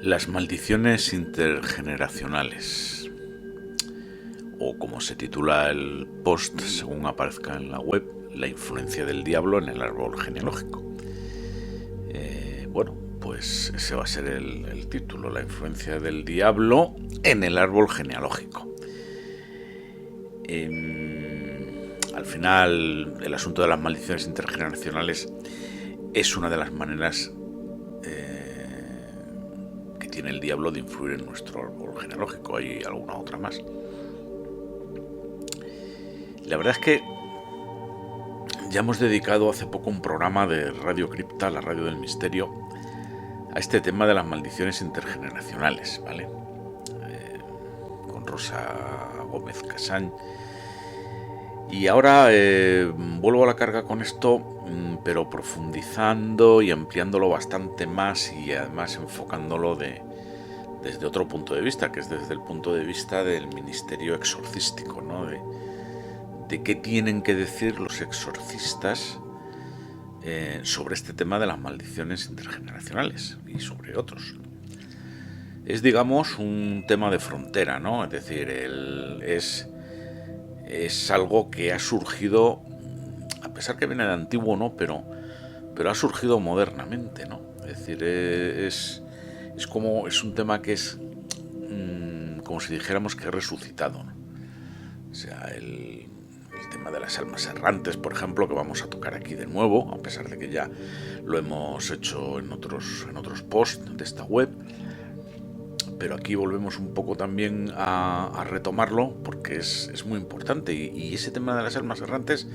Las maldiciones intergeneracionales, o como se titula el post según aparezca en la web, la influencia del diablo en el árbol genealógico. Pues ese va a ser el título, la influencia del diablo en el árbol genealógico. Al final, el asunto de las maldiciones intergeneracionales es una de las maneras que tiene el diablo de influir en nuestro árbol genealógico. Hay alguna otra más. La verdad es que ya hemos dedicado hace poco un programa de Radio Cripta, la radio del misterio, a este tema de las maldiciones intergeneracionales, ¿vale? Con Rosa Gómez Casán. Y ahora vuelvo a la carga con esto, pero profundizando y ampliándolo bastante más y además enfocándolo desde otro punto de vista, que es desde el punto de vista del ministerio exorcístico, ¿no? De qué tienen que decir los exorcistas sobre este tema de las maldiciones intergeneracionales y sobre otros. Es, digamos, un tema de frontera, ¿no? Es decir, es algo que ha surgido, a pesar que viene de antiguo, ¿no? Pero ha surgido modernamente, ¿no? Es decir, es un tema que es como si dijéramos que ha resucitado, ¿no? O sea, el tema de las almas errantes, por ejemplo, que vamos a tocar aquí de nuevo, a pesar de que ya lo hemos hecho en otros posts de esta web, pero aquí volvemos un poco también a retomarlo porque es muy importante, y ese tema de las almas errantes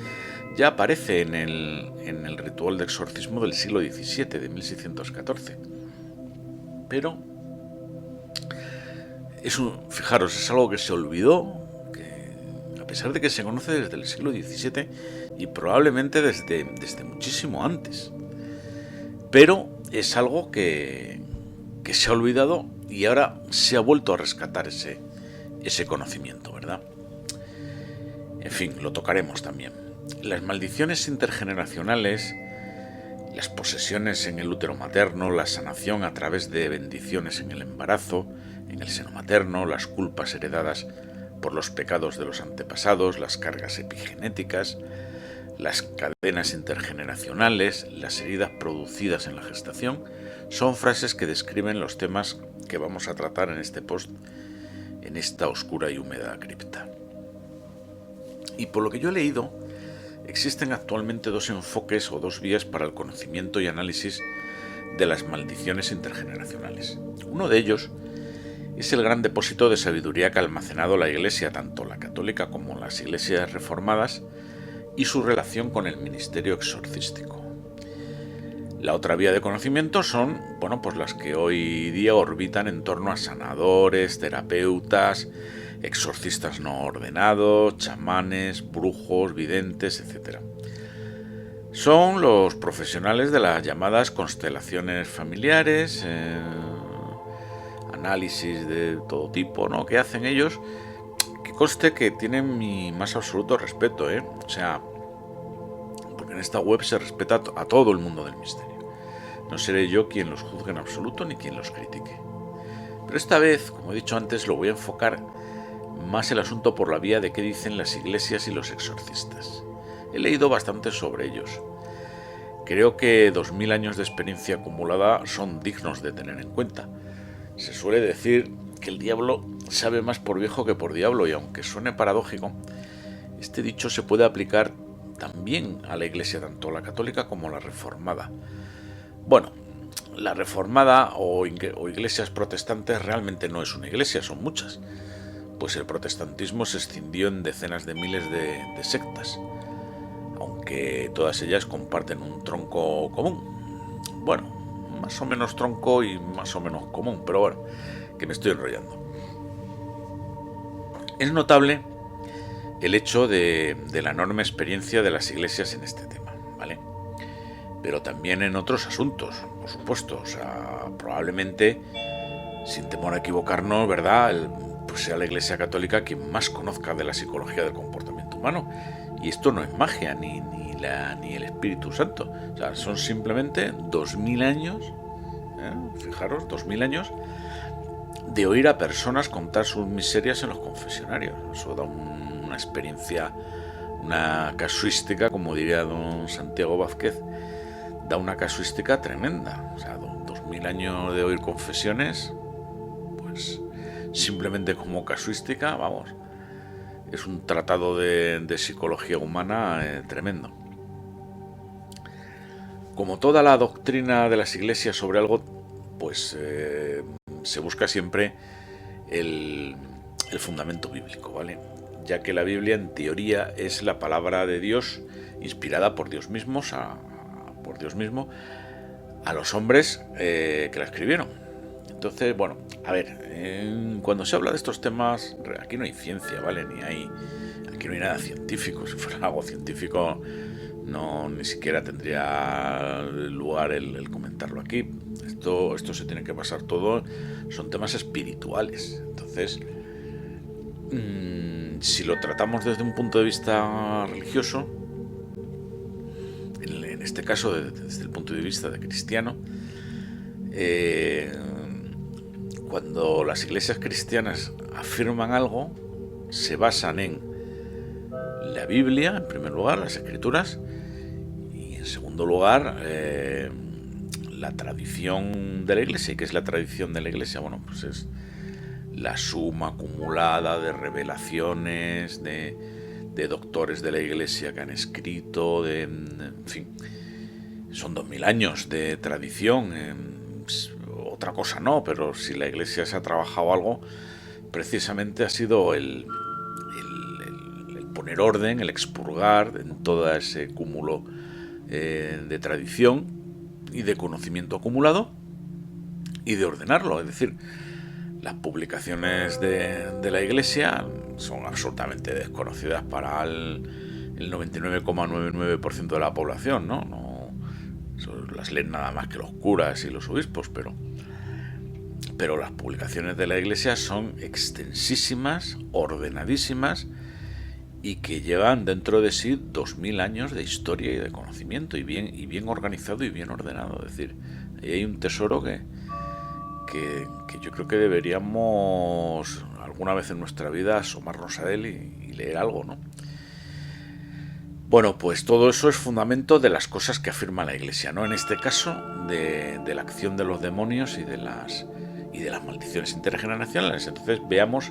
ya aparece en el ritual de exorcismo del siglo XVII, de 1614, pero fijaros, es algo que se olvidó, a pesar de que se conoce desde el siglo XVII y probablemente desde muchísimo antes. Pero es algo que se ha olvidado y ahora se ha vuelto a rescatar ese conocimiento, ¿verdad? En fin, lo tocaremos también. Las maldiciones intergeneracionales, las posesiones en el útero materno, la sanación a través de bendiciones en el embarazo, en el seno materno, las culpas heredadas por los pecados de los antepasados, las cargas epigenéticas, las cadenas intergeneracionales, las heridas producidas en la gestación, son frases que describen los temas que vamos a tratar en este post, en esta oscura y húmeda cripta. Y por lo que yo he leído, existen actualmente dos enfoques o dos vías para el conocimiento y análisis de las maldiciones intergeneracionales. Uno de ellos es el gran depósito de sabiduría que ha almacenado la Iglesia, tanto la católica como las iglesias reformadas, y su relación con el ministerio exorcístico. La otra vía de conocimiento son, pues las que hoy día orbitan en torno a sanadores, terapeutas, exorcistas no ordenados, chamanes, brujos, videntes, etc. Son los profesionales de las llamadas constelaciones familiares, análisis de todo tipo, ¿no?, que hacen ellos, que conste que tienen mi más absoluto respeto, O sea, porque en esta web se respeta a todo el mundo del misterio. No seré yo quien los juzgue en absoluto ni quien los critique. Pero esta vez, como he dicho antes, lo voy a enfocar más el asunto por la vía de qué dicen las iglesias y los exorcistas. He leído bastante sobre ellos. Creo que 2000 años de experiencia acumulada son dignos de tener en cuenta. Se suele decir que el diablo sabe más por viejo que por diablo, y aunque suene paradójico, este dicho se puede aplicar también a la Iglesia, tanto la católica como la reformada. Bueno, la reformada o iglesias protestantes realmente no es una iglesia, son muchas, pues el protestantismo se escindió en decenas de miles de sectas, aunque todas ellas comparten un tronco común. Bueno, más o menos tronco y más o menos común, pero bueno, que me estoy enrollando. Es notable el hecho de la enorme experiencia de las iglesias en este tema, ¿vale? Pero también en otros asuntos, por supuesto. O sea, probablemente, sin temor a equivocarnos, ¿verdad?, pues sea la Iglesia Católica quien más conozca de la psicología del comportamiento humano. Y esto no es magia, ni el Espíritu Santo. O sea, son simplemente 2000 años Fijaros, 2000 años de oír a personas contar sus miserias en los confesionarios. Eso da una experiencia, una casuística, como diría don Santiago Vázquez, da una casuística tremenda. O sea, 2000 años de oír confesiones, pues simplemente como casuística, vamos, es un tratado de psicología humana tremendo. Como toda la doctrina de las iglesias sobre algo, pues se busca siempre el fundamento bíblico, ¿vale? Ya que la Biblia en teoría es la palabra de Dios inspirada por Dios mismo a los hombres que la escribieron. Entonces, bueno, a ver, cuando se habla de estos temas, aquí no hay ciencia, ¿vale? Aquí no hay nada científico. Si fuera algo científico, no ni siquiera tendría lugar el comentarlo aquí. Esto se tiene que basar todo, son temas espirituales. Entonces, si lo tratamos desde un punto de vista religioso, en este caso desde el punto de vista de cristiano, cuando las iglesias cristianas afirman algo, se basan en la Biblia, en primer lugar, las escrituras, y en segundo lugar, la tradición de la iglesia. ¿Y qué es la tradición de la iglesia? Bueno, pues es la suma acumulada de revelaciones, de doctores de la iglesia que han escrito, en fin, son 2000 años de tradición. Otra cosa no, pero si la iglesia se ha trabajado algo, precisamente ha sido el poner orden, el expurgar en todo ese cúmulo de tradición y de conocimiento acumulado y de ordenarlo. Es decir, las publicaciones de la iglesia son absolutamente desconocidas para el 99,99% de la población, ¿no? Las leen nada más que los curas y los obispos, pero las publicaciones de la iglesia son extensísimas, ordenadísimas, y que llevan dentro de sí 2000 años de historia y de conocimiento, y bien organizado y bien ordenado. Es decir, ahí hay un tesoro que yo creo que deberíamos alguna vez en nuestra vida asomarnos a él y leer algo, ¿no? Bueno, pues todo eso es fundamento de las cosas que afirma la iglesia, ¿no? En este caso, de la acción de los demonios y de las maldiciones intergeneracionales. Entonces veamos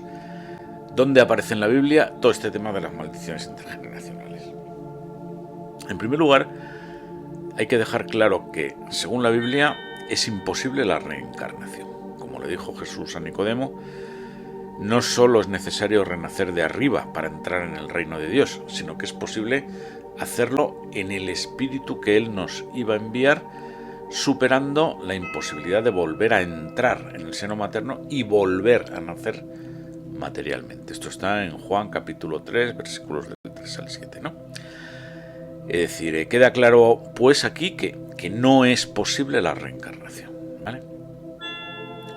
dónde aparece en la Biblia todo este tema de las maldiciones intergeneracionales. En primer lugar, hay que dejar claro que, según la Biblia, es imposible la reencarnación. Como le dijo Jesús a Nicodemo, no solo es necesario renacer de arriba para entrar en el reino de Dios, sino que es posible hacerlo en el espíritu que Él nos iba a enviar, superando la imposibilidad de volver a entrar en el seno materno y volver a nacer materialmente. Esto está en Juan capítulo 3, versículos del 3 al 7, ¿no? Es decir, queda claro pues aquí que no es posible la reencarnación, ¿vale?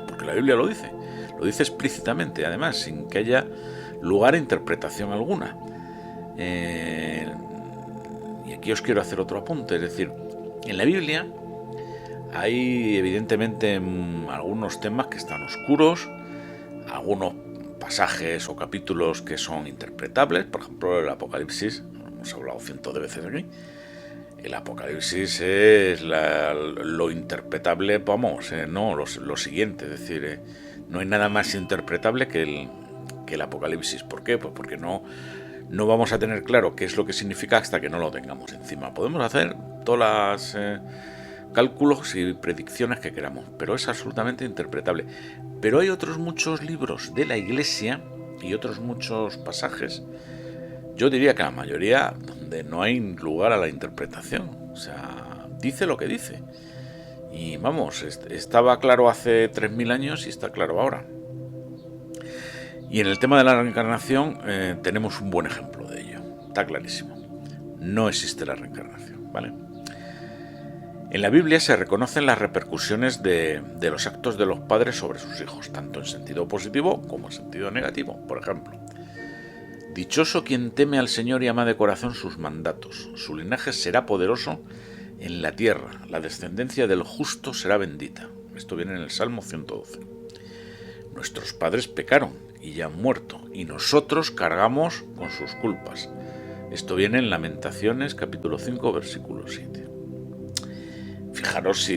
Porque la Biblia lo dice explícitamente, además, sin que haya lugar a interpretación alguna. Y aquí os quiero hacer otro apunte, es decir, en la Biblia hay evidentemente algunos temas que están oscuros, algunos pasajes o capítulos que son interpretables, por ejemplo el Apocalipsis, hemos hablado cientos de veces aquí. El Apocalipsis es lo interpretable, vamos, no lo siguiente, es decir, no hay nada más interpretable que el Apocalipsis. ¿Por qué? Pues porque no vamos a tener claro qué es lo que significa hasta que no lo tengamos encima. Podemos hacer todas las cálculos y predicciones que queramos, pero es absolutamente interpretable. Pero hay otros muchos libros de la Iglesia y otros muchos pasajes, yo diría que la mayoría, donde no hay lugar a la interpretación. O sea, dice lo que dice. Y vamos, estaba claro hace 3000 años y está claro ahora. Y en el tema de la reencarnación tenemos un buen ejemplo de ello. Está clarísimo. No existe la reencarnación, ¿vale? En la Biblia se reconocen las repercusiones de los actos de los padres sobre sus hijos, tanto en sentido positivo como en sentido negativo. Por ejemplo, dichoso quien teme al Señor y ama de corazón sus mandatos. Su linaje será poderoso en la tierra. La descendencia del justo será bendita. Esto viene en el Salmo 112. Nuestros padres pecaron y ya han muerto, y nosotros cargamos con sus culpas. Esto viene en Lamentaciones, capítulo 5, versículo 7. Fijaros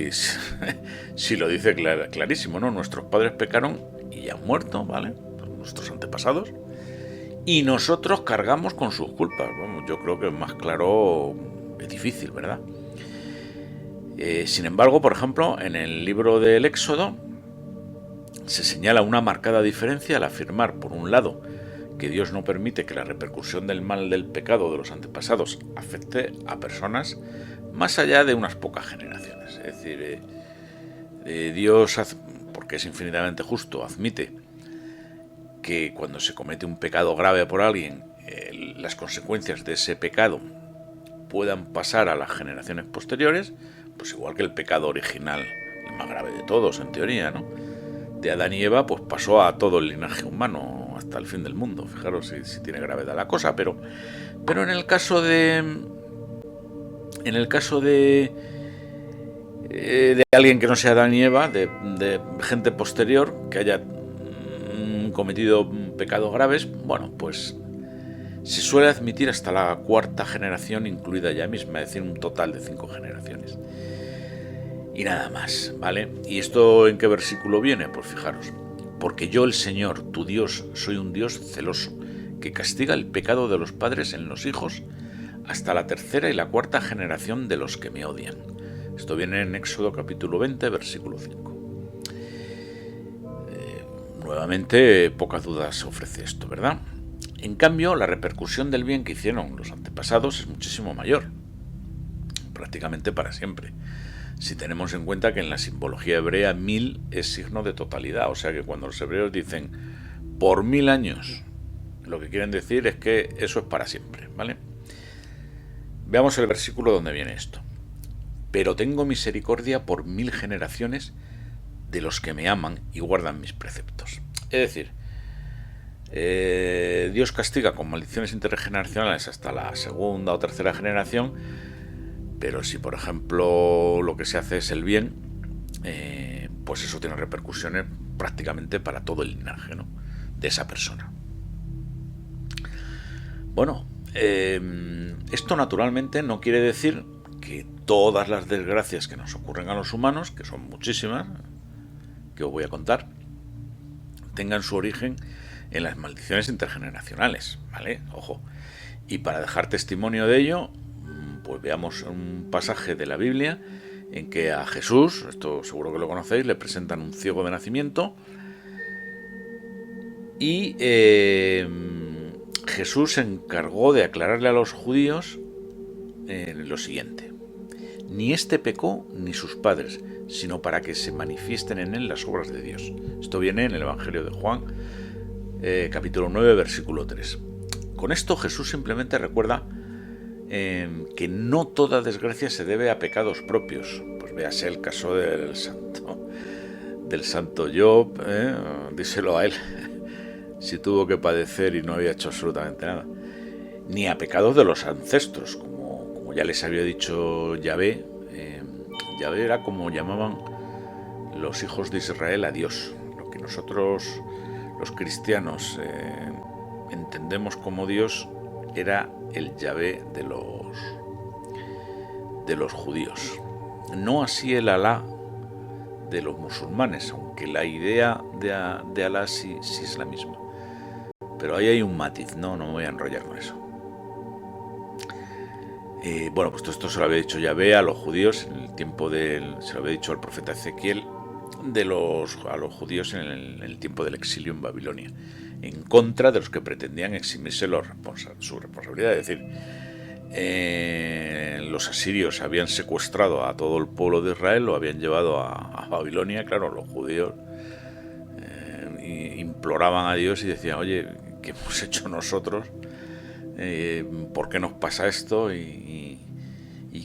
si lo dice clarísimo, ¿no? Nuestros padres pecaron y ya han muerto, ¿vale? Nuestros antepasados. Y nosotros cargamos con sus culpas. Bueno, yo creo que más claro es difícil, ¿verdad? Sin embargo, por ejemplo, en el libro del Éxodo se señala una marcada diferencia al afirmar, por un lado, que Dios no permite que la repercusión del mal del pecado de los antepasados afecte a personas más allá de unas pocas generaciones. Es decir, Dios, porque es infinitamente justo, admite que cuando se comete un pecado grave por alguien, las consecuencias de ese pecado puedan pasar a las generaciones posteriores, pues igual que el pecado original, el más grave de todos, en teoría, ¿no? De Adán y Eva, pues pasó a todo el linaje humano hasta el fin del mundo. Fijaros si tiene gravedad la cosa, pero en el caso de alguien que no sea Adán y Eva, de gente posterior que haya cometido pecados graves, bueno, pues se suele admitir hasta la cuarta generación incluida ya misma, es decir, un total de 5 generaciones. Y nada más, ¿vale? ¿Y esto en qué versículo viene? Pues fijaros. Porque yo, el Señor, tu Dios, soy un Dios celoso, que castiga el pecado de los padres en los hijos hasta la tercera y la cuarta generación de los que me odian. Esto viene en Éxodo capítulo 20, versículo 5. Nuevamente, pocas dudas ofrece esto, ¿verdad? En cambio, la repercusión del bien que hicieron los antepasados es muchísimo mayor, prácticamente para siempre. Si tenemos en cuenta que en la simbología hebrea 1000 es signo de totalidad, o sea que cuando los hebreos dicen por 1000 años, lo que quieren decir es que eso es para siempre, ¿vale? Veamos el versículo donde viene esto. Pero tengo misericordia por 1000 generaciones de los que me aman y guardan mis preceptos. Es decir, Dios castiga con maldiciones intergeneracionales hasta la segunda o tercera generación, pero si por ejemplo lo que se hace es el bien, pues eso tiene repercusiones prácticamente para todo el linaje, ¿no?, de esa persona. Bueno, esto naturalmente no quiere decir que todas las desgracias que nos ocurren a los humanos, que son muchísimas, que os voy a contar, tengan su origen en las maldiciones intergeneracionales, ¿vale? Ojo. Y para dejar testimonio de ello, pues veamos un pasaje de la Biblia en que a Jesús, esto seguro que lo conocéis, le presentan un ciego de nacimiento y Jesús se encargó de aclararle a los judíos lo siguiente: ni este pecó ni sus padres, sino para que se manifiesten en él las obras de Dios. Esto viene en el Evangelio de Juan, capítulo 9, versículo 3. Con esto Jesús simplemente recuerda que no toda desgracia se debe a pecados propios. Pues véase el caso del santo Job, díselo a él, si tuvo que padecer y no había hecho absolutamente nada. Ni a pecados de los ancestros, como ya les había dicho Yahvé. Yahvé era como llamaban los hijos de Israel a Dios, lo que nosotros los cristianos entendemos como Dios era el Yahvé de los judíos. No así el Alá de los musulmanes, aunque la idea de Alá sí es la misma. Pero ahí hay un matiz, no me voy a enrollar con eso. Bueno, pues todo esto se lo había dicho Yahvé a los judíos en el tiempo se lo había dicho al profeta Ezequiel a los judíos en el tiempo del exilio en Babilonia, en contra de los que pretendían eximirse su responsabilidad. Es decir, los asirios habían secuestrado a todo el pueblo de Israel, lo habían llevado a Babilonia. Claro, los judíos imploraban a Dios y decían: oye, ¿qué hemos hecho nosotros? ¿Por qué nos pasa esto? ¿Y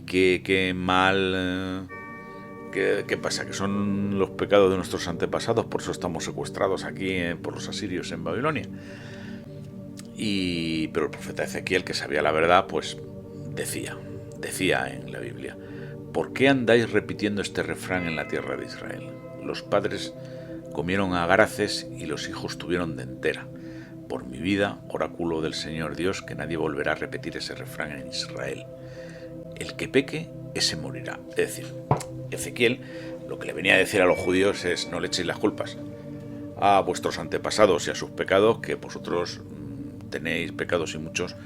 qué mal? ¿Qué pasa? ¿Que son los pecados de nuestros antepasados? Por eso estamos secuestrados aquí por los asirios en Babilonia. Pero el profeta Ezequiel, que sabía la verdad, pues decía en la Biblia: ¿por qué andáis repitiendo este refrán en la tierra de Israel? los padres comieron agraces y los hijos tuvieron dentera. Por mi vida, oráculo del Señor Dios, que nadie volverá a repetir ese refrán en Israel. El que peque, ese morirá. Es decir, Ezequiel lo que le venía a decir a los judíos es: no le echéis las culpas a vuestros antepasados y a sus pecados, que vosotros tenéis pecados y muchos,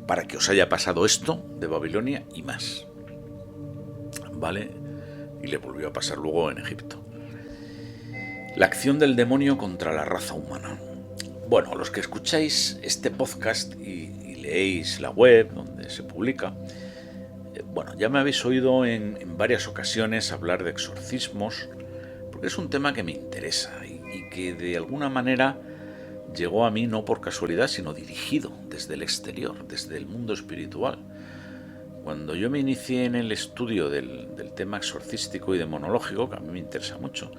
para que os haya pasado esto de Babilonia y más. ¿Vale? Y le volvió a pasar luego en Egipto. La acción del demonio contra la raza humana. Bueno, los que escucháis este podcast y leéis la web donde se publica, bueno, ya me habéis oído en varias ocasiones hablar de exorcismos, porque es un tema que me interesa y que de alguna manera llegó a mí no por casualidad, sino dirigido desde el exterior, desde el mundo espiritual. Cuando yo me inicié en el estudio del tema exorcístico y demonológico, que a mí me interesa mucho,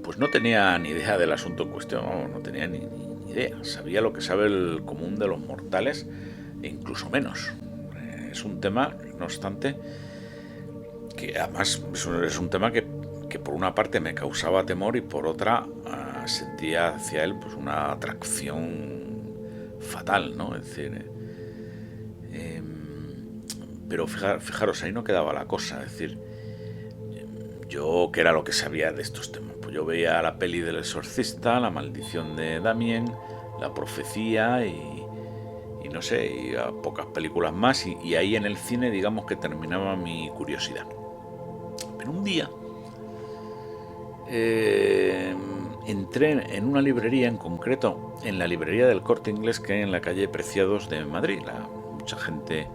pues no tenía ni idea del asunto en cuestión, no tenía ni idea. Sabía lo que sabe el común de los mortales e incluso menos. Es un tema, no obstante, que además es un tema que por una parte me causaba temor y por otra sentía hacia él pues una atracción fatal, ¿no? Es decir, pero fijaros, ahí no quedaba la cosa. Es decir, yo, ¿qué era lo que sabía de estos temas? Pues yo veía la peli del exorcista, La maldición de Damien, La profecía y no sé, y a pocas películas más, y ahí en el cine digamos que terminaba mi curiosidad. Pero un día entré en una librería, en concreto en la librería del Corte Inglés, que hay en la calle Preciados de Madrid. Mucha gente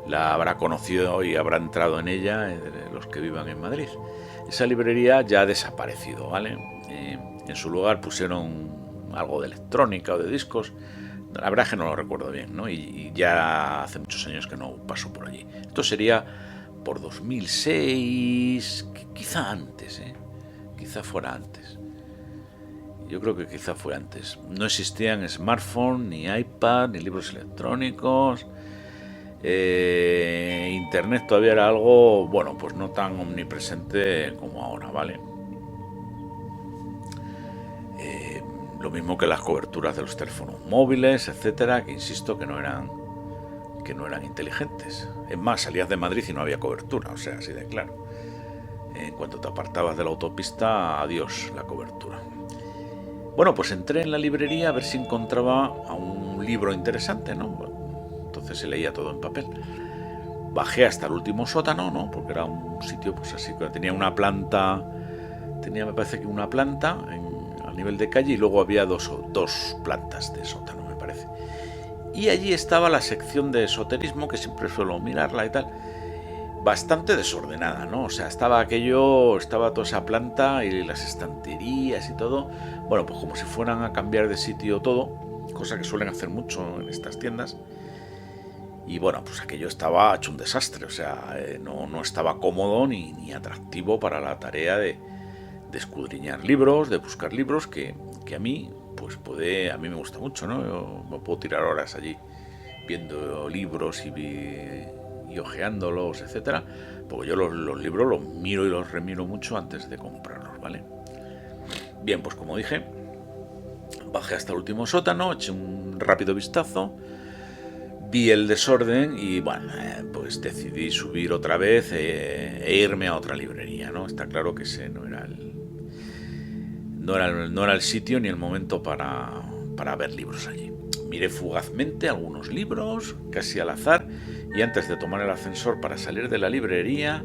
la habrá conocido y habrá entrado en ella, los que vivan en Madrid. Esa librería ya ha desaparecido, ¿vale? En su lugar pusieron algo de electrónica o de discos. La verdad es que no lo recuerdo bien, ¿no? Y ya hace muchos años que no paso por allí. Esto sería por 2006, quizá antes, quizá fuera antes. Yo creo que quizá fue antes. No existían smartphones, ni iPad, ni libros electrónicos. Internet todavía era algo, bueno, pues no tan omnipresente como ahora, ¿vale? Lo mismo que las coberturas de los teléfonos móviles, etcétera, que insisto que no eran inteligentes. Es más, salías de Madrid y no había cobertura, o sea, así de claro. En cuanto te apartabas de la autopista, adiós la cobertura. Bueno, pues entré en la librería a ver si encontraba a un libro interesante, ¿no? Bueno, entonces se leía todo en papel. Bajé hasta el último sótano, ¿no? Porque era un sitio, pues así, que tenía una planta, me parece que una planta a nivel de calle, y luego había dos plantas de sótano, me parece. Y allí estaba la sección de esoterismo, que siempre suelo mirarla y tal, bastante desordenada, ¿no? O sea, estaba toda esa planta y las estanterías y todo, bueno, pues como si fueran a cambiar de sitio todo, cosa que suelen hacer mucho en estas tiendas. Y bueno, pues aquello estaba hecho un desastre, o sea, no estaba cómodo ni atractivo para la tarea de escudriñar libros, de buscar libros, que a mí, pues a mí me gusta mucho, ¿no? Yo me puedo tirar horas allí viendo libros y hojeándolos, etcétera, porque yo los libros los miro y los remiro mucho antes de comprarlos, ¿vale? Bien, pues como dije, bajé hasta el último sótano, eché un rápido vistazo, vi el desorden y bueno, pues decidí subir otra vez e irme a otra librería, ¿no? Está claro que ese no era el sitio ni el momento para ver libros allí. Miré fugazmente algunos libros, casi al azar, y antes de tomar el ascensor para salir de la librería,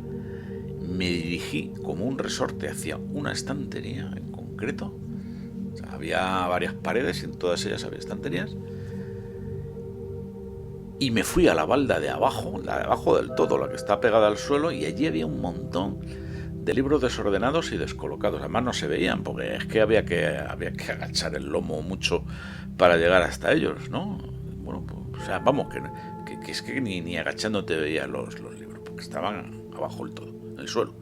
me dirigí como un resorte hacia una estantería en concreto. O sea, había varias paredes y en todas ellas había estanterías. Y me fui a la balda de abajo, la de abajo del todo, la que está pegada al suelo, y allí había un montón de libros desordenados y descolocados. Además no se veían, porque es que había que agachar el lomo mucho para llegar hasta ellos, ¿no? Bueno, pues, o sea, vamos, que es que ni agachándote veías los libros, porque estaban abajo del todo, en el suelo.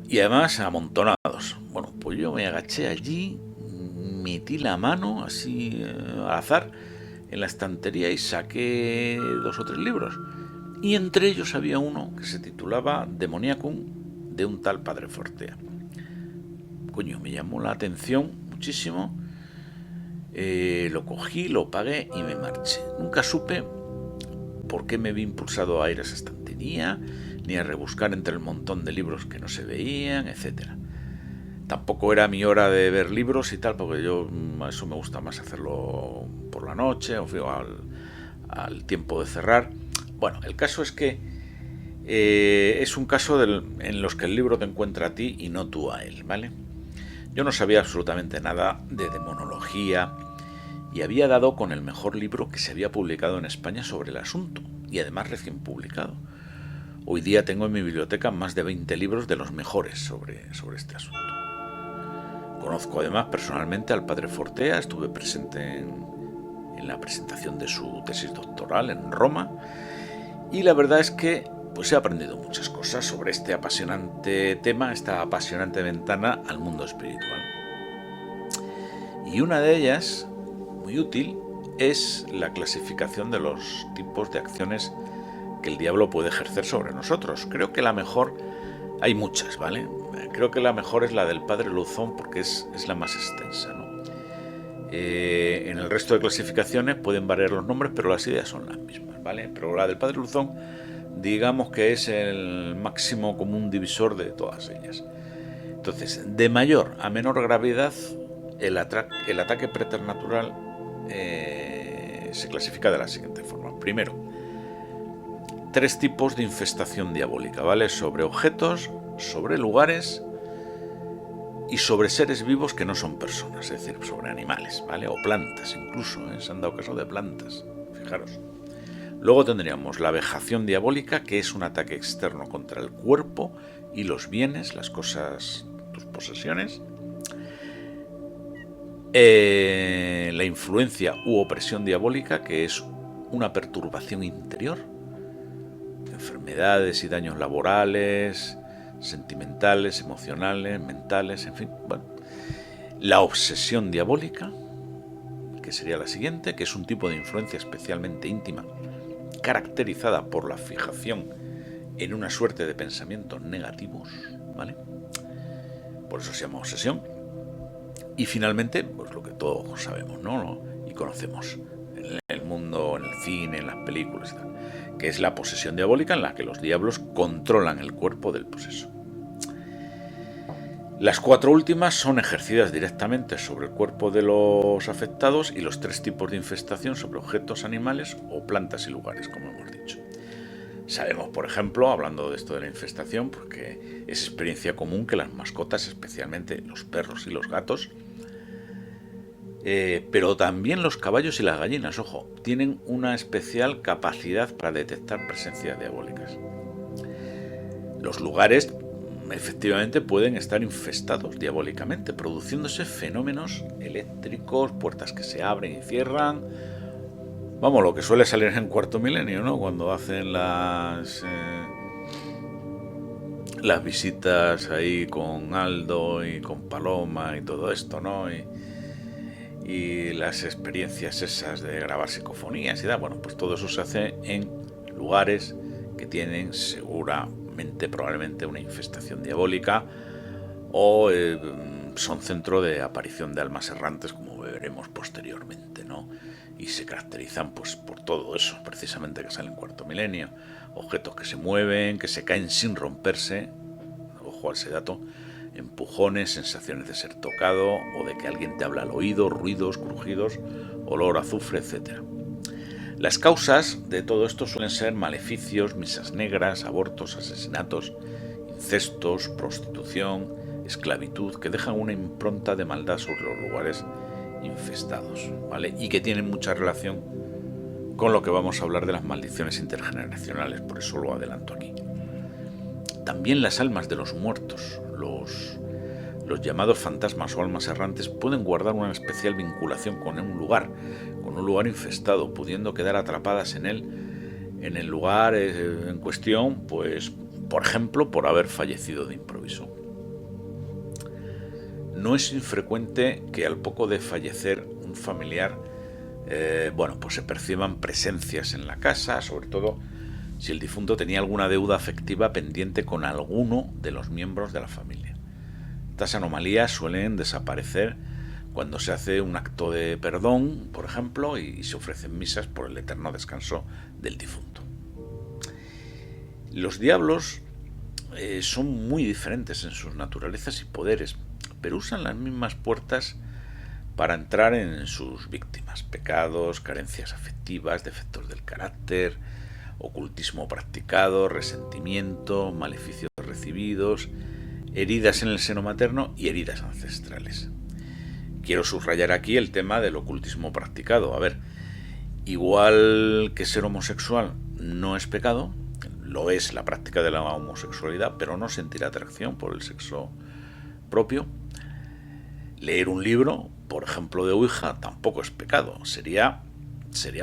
Y además amontonados. Bueno, pues yo me agaché allí, metí la mano así al azar en la estantería y saqué 2 o 3 libros. Y entre ellos había uno que se titulaba Demoniacum, de un tal Padre Fortea. Coño, me llamó la atención muchísimo. Lo cogí, lo pagué y me marché. Nunca supe por qué me vi impulsado a ir a esa estantería, ni a rebuscar entre el montón de libros que no se veían, etcétera. Tampoco era mi hora de ver libros y tal, porque yo eso me gusta más hacerlo por la noche, o al tiempo de cerrar. Bueno, el caso es que es un caso en los que el libro te encuentra a ti y no tú a él, ¿vale? Yo no sabía absolutamente nada de demonología y había dado con el mejor libro que se había publicado en España sobre el asunto, y además recién publicado. Hoy día tengo en mi biblioteca más de 20 libros de los mejores sobre este asunto. Conozco además personalmente al Padre Fortea, estuve presente en la presentación de su tesis doctoral en Roma, y la verdad es que pues he aprendido muchas cosas sobre este apasionante tema, esta apasionante ventana al mundo espiritual. Y una de ellas, muy útil, es la clasificación de los tipos de acciones que el diablo puede ejercer sobre nosotros. Creo que la mejor, hay muchas, ¿vale? Creo que la mejor es la del Padre Luzón, porque es la más extensa, ¿no? En el resto de clasificaciones pueden variar los nombres, pero las ideas son las mismas, ¿vale? Pero la del Padre Luzón, digamos que es el máximo común divisor de todas ellas. Entonces, de mayor a menor gravedad, el ataque preternatural se clasifica de la siguiente forma. Primero, 3 tipos de infestación diabólica, ¿vale? Sobre objetos, sobre lugares y sobre seres vivos que no son personas, es decir, sobre animales, ¿vale? O plantas incluso, se han dado caso de plantas, fijaros. Luego tendríamos la vejación diabólica, que es un ataque externo contra el cuerpo y los bienes, las cosas, tus posesiones. La influencia u opresión diabólica, que es una perturbación interior, enfermedades y daños laborales, sentimentales, emocionales, mentales, en fin. Bueno. La obsesión diabólica, que sería la siguiente, que es un tipo de influencia especialmente íntima, caracterizada por la fijación en una suerte de pensamientos negativos, ¿vale? Por eso se llama obsesión. Y finalmente, pues lo que todos sabemos, ¿no? Y conocemos en el mundo, en el cine, en las películas y tal, que es la posesión diabólica, en la que los diablos controlan el cuerpo del poseso. Las 4 últimas son ejercidas directamente sobre el cuerpo de los afectados, y los 3 tipos de infestación sobre objetos, animales o plantas y lugares, como hemos dicho. Sabemos, por ejemplo, hablando de esto de la infestación, porque es experiencia común que las mascotas, especialmente los perros y los gatos, pero también los caballos y las gallinas, ojo, tienen una especial capacidad para detectar presencias diabólicas. Los lugares efectivamente pueden estar infestados diabólicamente, produciéndose fenómenos eléctricos, puertas que se abren y cierran. Vamos, lo que suele salir en Cuarto Milenio, ¿no? Cuando hacen las visitas ahí con Aldo y con Paloma y todo esto, ¿no? Y las experiencias esas de grabar psicofonías y tal. Bueno, pues todo eso se hace en lugares que tienen seguramente, probablemente, una infestación diabólica, o son centro de aparición de almas errantes, como veremos posteriormente, ¿no? Y se caracterizan pues por todo eso, precisamente, que sale en Cuarto Milenio: objetos que se mueven, que se caen sin romperse, ojo a ese dato, empujones, sensaciones de ser tocado o de que alguien te habla al oído, ruidos, crujidos, olor a azufre, etc. Las causas de todo esto suelen ser maleficios, misas negras, abortos, asesinatos, incestos, prostitución, esclavitud, que dejan una impronta de maldad sobre los lugares infestados, ¿vale? Y que tienen mucha relación con lo que vamos a hablar de las maldiciones intergeneracionales, por eso lo adelanto aquí. También las almas de los muertos, los llamados fantasmas o almas errantes, pueden guardar una especial vinculación con un lugar infestado, pudiendo quedar atrapadas en el lugar en cuestión, pues, por ejemplo, por haber fallecido de improviso. No es infrecuente que al poco de fallecer un familiar, pues se perciban presencias en la casa, sobre todo si el difunto tenía alguna deuda afectiva pendiente con alguno de los miembros de la familia. Estas anomalías suelen desaparecer cuando se hace un acto de perdón, por ejemplo, y se ofrecen misas por el eterno descanso del difunto. Los diablos son muy diferentes en sus naturalezas y poderes, pero usan las mismas puertas para entrar en sus víctimas: pecados, carencias afectivas, defectos del carácter, ocultismo practicado, resentimiento, maleficios recibidos, heridas en el seno materno y heridas ancestrales. Quiero subrayar aquí el tema del ocultismo practicado. A ver, igual que ser homosexual no es pecado, lo es la práctica de la homosexualidad, pero no sentir atracción por el sexo propio. Leer un libro, por ejemplo, de Ouija, tampoco es pecado. Sería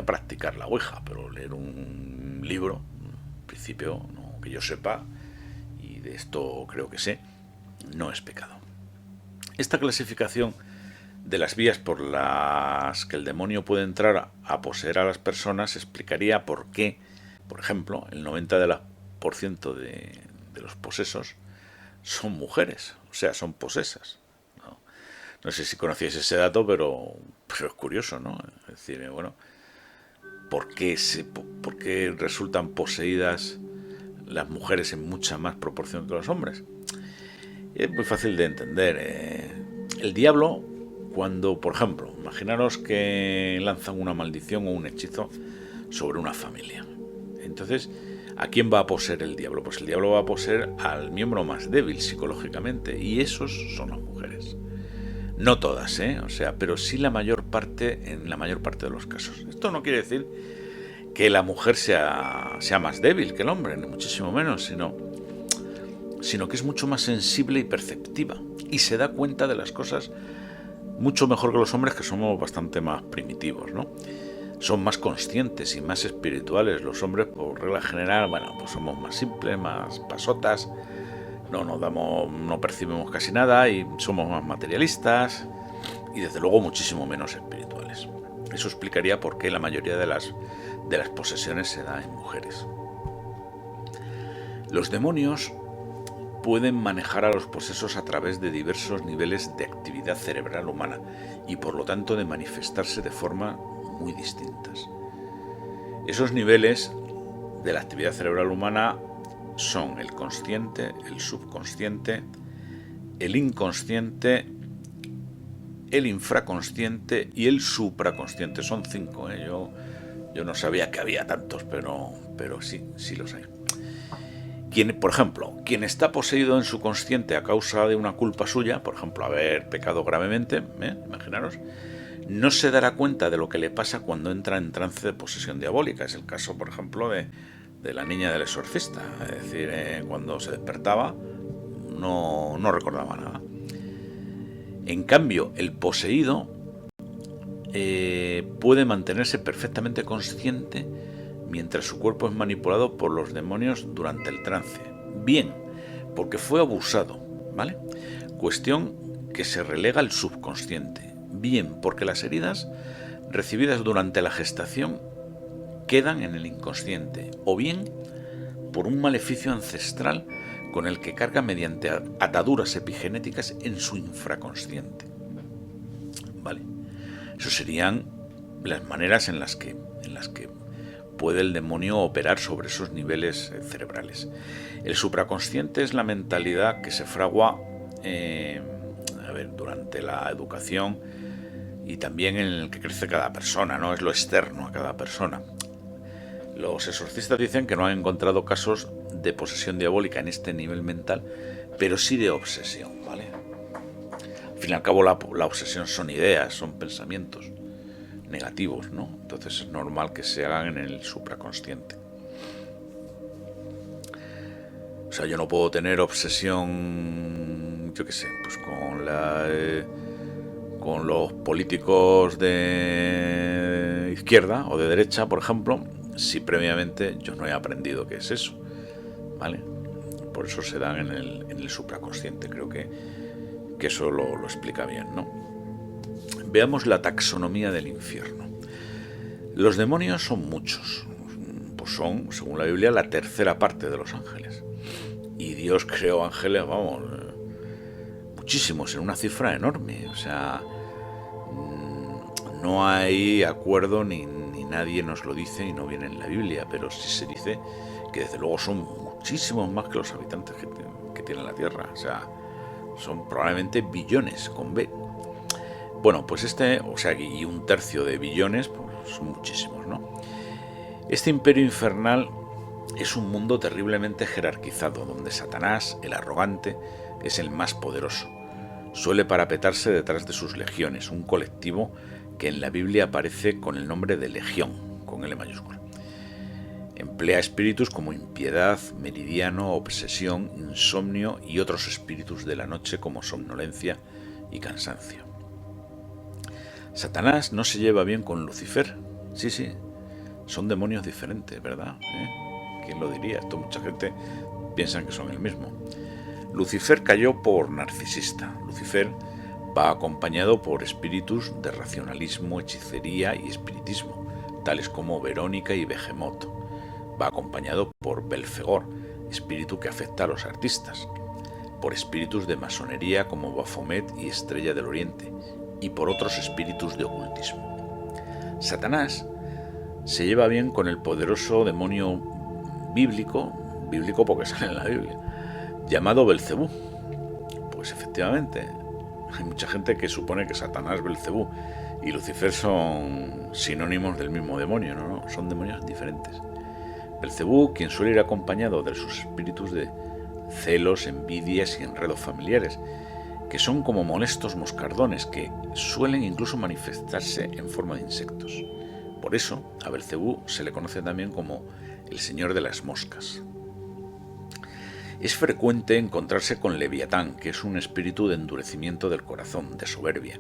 practicar la Ouija, pero leer un libro, en principio, no, que yo sepa, y de esto creo que sé, no es pecado. Esta clasificación de las vías por las que el demonio puede entrar a poseer a las personas explicaría por qué, por ejemplo, el 90% de los posesos son mujeres, o sea, son posesas. No sé si conocíais ese dato, pero es curioso, ¿no? Es decir, bueno, ¿por qué resultan poseídas las mujeres en mucha más proporción que los hombres? Es muy fácil de entender. El diablo, cuando, por ejemplo, imaginaros que lanzan una maldición o un hechizo sobre una familia. Entonces, ¿a quién va a poseer el diablo? Pues el diablo va a poseer al miembro más débil psicológicamente, y esos son las mujeres. No todas, o sea, pero sí en la mayor parte de los casos. Esto no quiere decir que la mujer sea más débil que el hombre, ni muchísimo menos, sino que es mucho más sensible y perceptiva, y se da cuenta de las cosas mucho mejor que los hombres, que somos bastante más primitivos, ¿no? Son más conscientes y más espirituales. Los hombres, por regla general, bueno, pues somos más simples, más pasotas, no percibimos casi nada y somos más materialistas y desde luego muchísimo menos espirituales. Eso explicaría por qué la mayoría de las posesiones se da en mujeres. Los demonios pueden manejar a los posesos a través de diversos niveles de actividad cerebral humana y por lo tanto de manifestarse de forma muy distintas. Esos niveles de la actividad cerebral humana son el consciente, el subconsciente, el inconsciente, el infraconsciente y el supraconsciente. Son 5, yo no sabía que había tantos, pero sí los hay. Por ejemplo, quien está poseído en su consciente a causa de una culpa suya, por ejemplo, haber pecado gravemente, imaginaros, no se dará cuenta de lo que le pasa cuando entra en trance de posesión diabólica. Es el caso, por ejemplo, de la niña del exorcista. Es decir, cuando se despertaba no recordaba nada. En cambio, el poseído puede mantenerse perfectamente consciente mientras su cuerpo es manipulado por los demonios durante el trance. Bien, porque fue abusado, ¿vale? Cuestión que se relega al subconsciente. Bien, porque las heridas recibidas durante la gestación quedan en el inconsciente. O bien, por un maleficio ancestral con el que carga mediante ataduras epigenéticas en su infraconsciente. ¿Vale? Eso serían las maneras en las que puede el demonio operar sobre esos niveles cerebrales. El supraconsciente es la mentalidad que se fragua durante la educación y también en el que crece cada persona, ¿no? Es lo externo a cada persona. Los exorcistas dicen que no han encontrado casos de posesión diabólica en este nivel mental, pero sí de obsesión, ¿vale? Al fin y al cabo la obsesión son ideas, son pensamientos negativos, ¿no? Entonces es normal que se hagan en el supraconsciente. O sea, yo no puedo tener obsesión, yo qué sé, pues con los políticos de izquierda o de derecha, por ejemplo, si previamente yo no he aprendido qué es eso, ¿vale? Por eso se dan en el supraconsciente. Creo que eso lo explica bien, ¿no? Veamos la taxonomía del infierno. Los demonios son muchos, por son, según la Biblia, la tercera parte de los ángeles. Y Dios creó ángeles, vamos, muchísimos, en una cifra enorme. O sea, no hay acuerdo ni nadie nos lo dice y no viene en la Biblia, pero sí se dice que desde luego son muchísimos más que los habitantes que tiene la Tierra. O sea, son probablemente billones con B. Bueno, pues y un tercio de billones, pues son muchísimos, ¿no? Este imperio infernal es un mundo terriblemente jerarquizado, donde Satanás, el arrogante, es el más poderoso. Suele parapetarse detrás de sus legiones, un colectivo que en la Biblia aparece con el nombre de legión, con L mayúscula. Emplea espíritus como impiedad, meridiano, obsesión, insomnio y otros espíritus de la noche como somnolencia y cansancio. Satanás no se lleva bien con Lucifer. Sí, son demonios diferentes, ¿verdad? ¿Quién lo diría? Esto mucha gente piensa que son el mismo. Lucifer cayó por narcisista. Lucifer va acompañado por espíritus de racionalismo, hechicería y espiritismo, tales como Verónica y Behemoth. Va acompañado por Belfegor, espíritu que afecta a los artistas, por espíritus de masonería como Baphomet y Estrella del Oriente, y por otros espíritus de ocultismo. Satanás se lleva bien con el poderoso demonio bíblico porque sale en la Biblia, llamado Belcebú. Pues efectivamente, hay mucha gente que supone que Satanás, Belcebú y Lucifer son sinónimos del mismo demonio. No, son demonios diferentes. Belcebú, quien suele ir acompañado de sus espíritus de celos, envidias y enredos familiares, que son como molestos moscardones que suelen incluso manifestarse en forma de insectos. Por eso, a Belcebú se le conoce también como el señor de las moscas. Es frecuente encontrarse con Leviatán, que es un espíritu de endurecimiento del corazón, de soberbia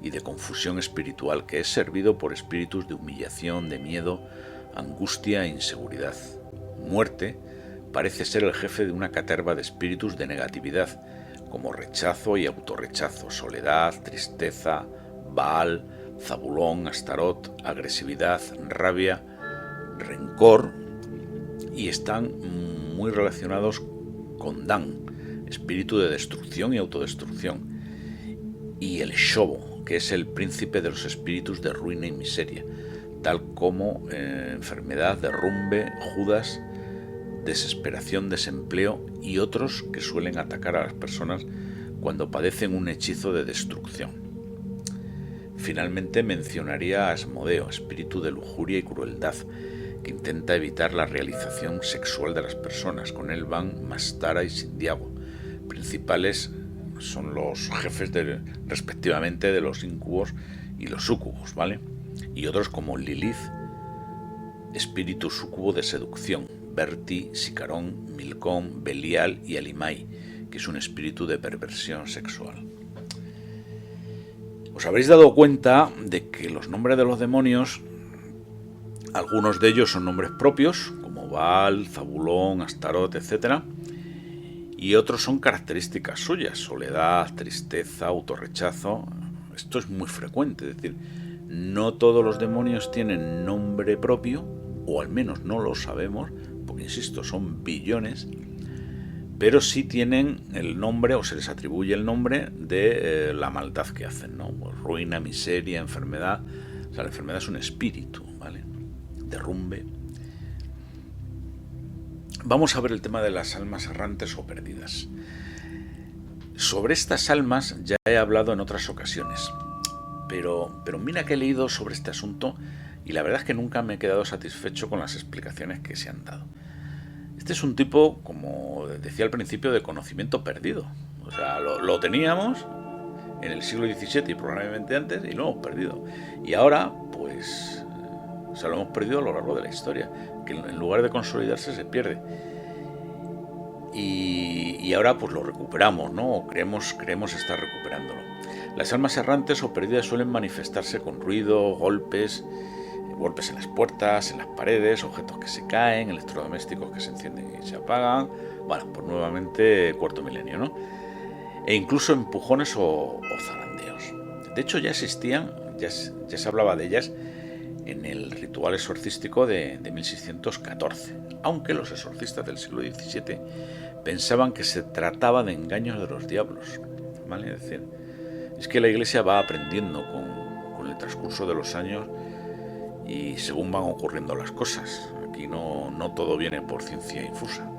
y de confusión espiritual, que es servido por espíritus de humillación, de miedo, angustia e inseguridad. Muerte parece ser el jefe de una caterva de espíritus de negatividad, como rechazo y autorrechazo, soledad, tristeza, Baal, Zabulón, Astarot, agresividad, rabia, rencor, y están muy relacionados con Dan, espíritu de destrucción y autodestrucción, y el Shobo, que es el príncipe de los espíritus de ruina y miseria, tal como enfermedad, derrumbe, Judas, desesperación, desempleo y otros que suelen atacar a las personas cuando padecen un hechizo de destrucción. Finalmente mencionaría a Asmodeo, espíritu de lujuria y crueldad, que intenta evitar la realización sexual de las personas. Con él van Mastara y Sindiago. Principales son los jefes respectivamente de los incubos y los súcubos, ¿vale? Y otros como Lilith, espíritu súcubo de seducción, Berti, Sicarón, Milcón, Belial y Alimai, que es un espíritu de perversión sexual. Os habréis dado cuenta de que los nombres de los demonios, algunos de ellos son nombres propios, como Baal, Zabulón, Astarot, etc. Y otros son características suyas, soledad, tristeza, autorrechazo. Esto es muy frecuente, es decir, no todos los demonios tienen nombre propio, o al menos no lo sabemos, porque insisto, son billones, pero sí tienen el nombre, o se les atribuye el nombre de la maldad que hacen, ¿no? Pues ruina, miseria, enfermedad. O sea, la enfermedad es un espíritu, ¿vale? Derrumbe. Vamos a ver el tema de las almas errantes o perdidas. Sobre estas almas ya he hablado en otras ocasiones, pero mira que he leído sobre este asunto y la verdad es que nunca me he quedado satisfecho con las explicaciones que se han dado. Este es un tipo, como decía al principio, de conocimiento perdido. O sea, lo teníamos en el siglo XVII y probablemente antes y lo hemos perdido. Y ahora, pues, lo hemos perdido a lo largo de la historia, que en lugar de consolidarse se pierde. Y ahora pues lo recuperamos, ¿no? O creemos estar recuperándolo. Las almas errantes o perdidas suelen manifestarse con ruido, golpes en las puertas, en las paredes, objetos que se caen, electrodomésticos que se encienden y se apagan. Bueno, pues nuevamente cuarto milenio, ¿no? E incluso empujones o zarandeos. De hecho ya existían, ya se hablaba de ellas en el ritual exorcístico de 1614, aunque los exorcistas del siglo XVII pensaban que se trataba de engaños de los diablos, ¿vale? Es decir, es que la Iglesia va aprendiendo con el transcurso de los años y según van ocurriendo las cosas. Aquí no todo viene por ciencia infusa.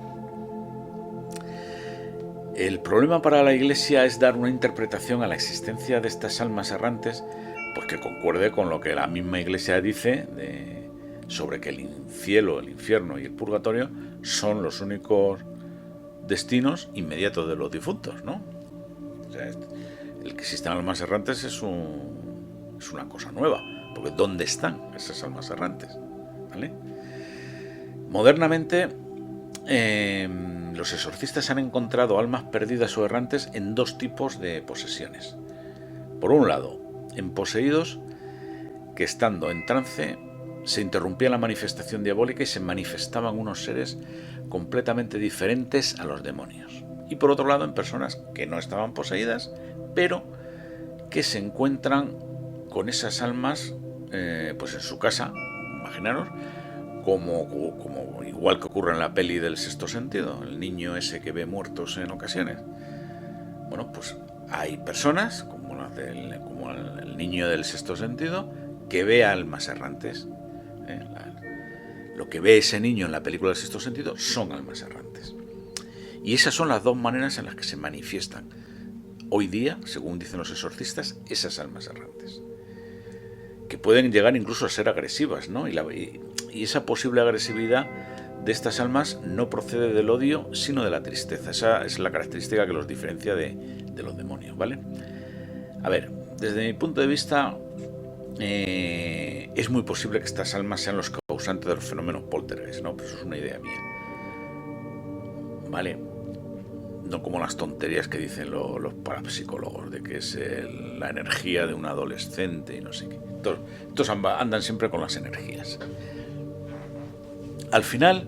El problema para la Iglesia es dar una interpretación a la existencia de estas almas errantes, pues que concuerde con lo que la misma Iglesia dice sobre que el cielo, el infierno y el purgatorio son los únicos destinos inmediatos de los difuntos, ¿no? O sea, el que existan almas errantes es una cosa nueva, porque ¿dónde están esas almas errantes? ¿Vale? Modernamente, los exorcistas han encontrado almas perdidas o errantes en dos tipos de posesiones. Por un lado, en poseídos que estando en trance se interrumpía la manifestación diabólica y se manifestaban unos seres completamente diferentes a los demonios. Y por otro lado, en personas que no estaban poseídas, pero que se encuentran con esas almas pues en su casa, imaginaros, como igual que ocurre en la peli del Sexto Sentido, el niño ese que ve muertos en ocasiones. Bueno, pues hay personas, como el niño del Sexto Sentido, que ve almas errantes. Lo que ve ese niño en la película del Sexto Sentido son almas errantes. Y esas son las dos maneras en las que se manifiestan hoy día, según dicen los exorcistas, esas almas errantes, que pueden llegar incluso a ser agresivas, ¿no? Y esa posible agresividad de estas almas no procede del odio, sino de la tristeza. Esa es la característica que los diferencia de los demonios, ¿vale? A ver, desde mi punto de vista, es muy posible que estas almas sean los causantes de los fenómenos poltergeist, ¿no? Pero eso es una idea mía, ¿vale? No como las tonterías que dicen los parapsicólogos de que es la energía de un adolescente y no sé qué. Estos andan siempre con las energías. Al final,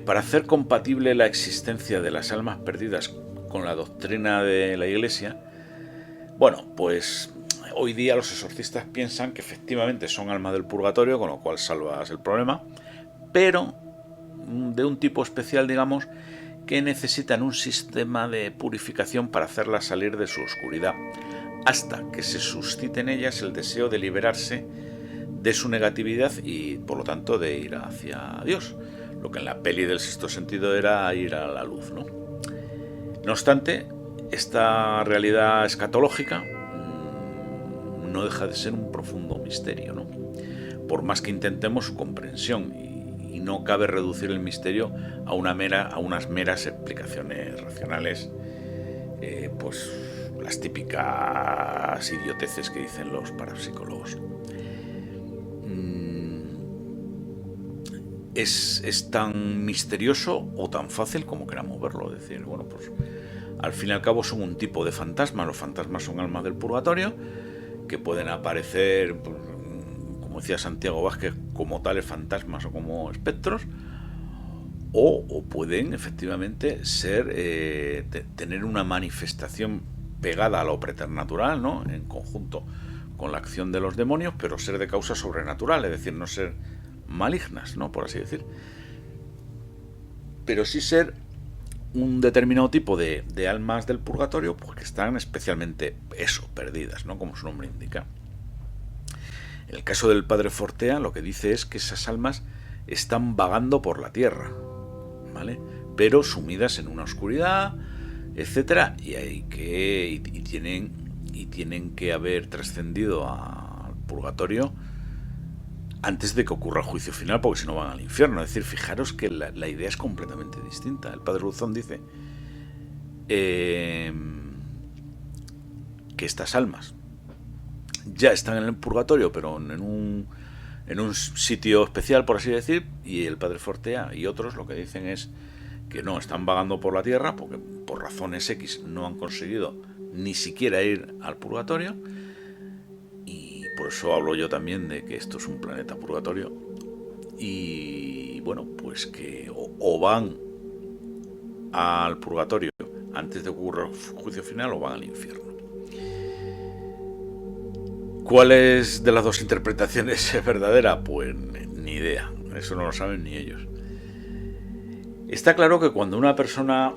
para hacer compatible la existencia de las almas perdidas con la doctrina de la Iglesia, bueno, pues hoy día los exorcistas piensan que efectivamente son almas del purgatorio, con lo cual salvas el problema, pero de un tipo especial, digamos, que necesitan un sistema de purificación para hacerlas salir de su oscuridad, hasta que se suscite en ellas el deseo de liberarse de su negatividad y, por lo tanto, de ir hacia Dios. Lo que en la peli del Sexto Sentido era ir a la luz, ¿no? No obstante, esta realidad escatológica no deja de ser un profundo misterio, ¿no? Por más que intentemos su comprensión, y no cabe reducir el misterio a unas meras explicaciones racionales, pues las típicas idioteces que dicen los parapsicólogos. Es tan misterioso o tan fácil como queramos verlo. Es decir, bueno, pues al fin y al cabo son un tipo de fantasma. Los fantasmas son almas del purgatorio que pueden aparecer, pues, como decía Santiago Vázquez, como tales fantasmas o como espectros, o pueden efectivamente ser tener una manifestación pegada a lo preternatural, ¿no? En conjunto con la acción de los demonios, pero ser de causa sobrenatural, es decir, no ser malignas, ¿no? Por así decir, pero sí ser un determinado tipo de almas del purgatorio, pues que están especialmente perdidas, ¿no? Como su nombre indica. En el caso del padre Fortea, lo que dice es que esas almas están vagando por la tierra, ¿vale? Pero sumidas en una oscuridad, etcétera, y tienen que haber trascendido al purgatorio antes de que ocurra el juicio final, porque si no van al infierno. Es decir, fijaros que la idea es completamente distinta. El padre Luzón dice que estas almas ya están en el purgatorio, pero en un sitio especial, por así decir, y el padre Fortea y otros lo que dicen es que no, están vagando por la tierra porque por razones X no han conseguido ni siquiera ir al purgatorio. Por eso hablo yo también de que esto es un planeta purgatorio. Y bueno, pues que o van al purgatorio antes de que ocurra el juicio final o van al infierno. ¿Cuál es de las dos interpretaciones es verdadera? Pues ni idea, eso no lo saben ni ellos. Está claro que cuando una persona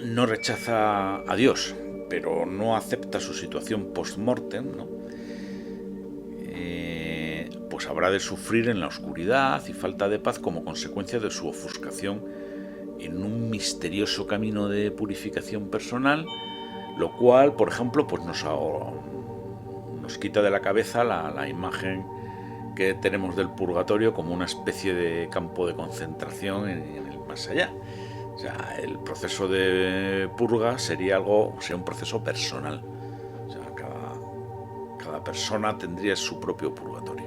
no rechaza a Dios, pero no acepta su situación post-mortem, ¿no? Pues habrá de sufrir en la oscuridad y falta de paz como consecuencia de su ofuscación en un misterioso camino de purificación personal, lo cual, por ejemplo, pues nos quita de la cabeza la imagen que tenemos del purgatorio como una especie de campo de concentración en el más allá. O sea, el proceso de purga sería un proceso personal. O sea, cada persona tendría su propio purgatorio.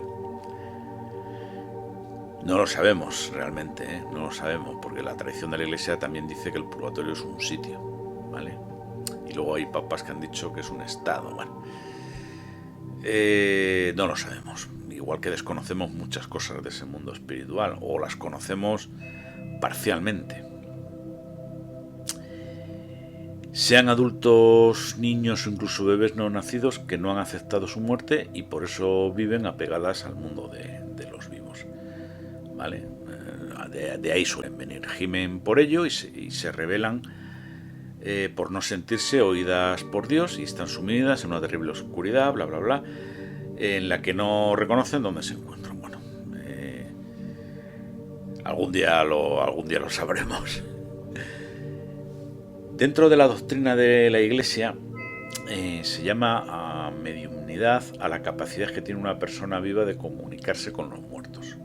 No lo sabemos realmente, ¿eh? No lo sabemos, porque la tradición de la Iglesia también dice que el purgatorio es un sitio, ¿vale? Y luego hay papas que han dicho que es un estado, bueno. No lo sabemos. Igual que desconocemos muchas cosas de ese mundo espiritual, o las conocemos parcialmente. Sean adultos, niños o incluso bebés no nacidos que no han aceptado su muerte y por eso viven apegadas al mundo de los vivos, ¿vale? De ahí suelen venir, gimen por ello y se rebelan por no sentirse oídas por Dios y están sumidas en una terrible oscuridad, bla bla bla, en la que no reconocen dónde se encuentran. Bueno, algún día lo sabremos. Dentro de la doctrina de la Iglesia se llama mediumnidad a la capacidad que tiene una persona viva de comunicarse con los muertos.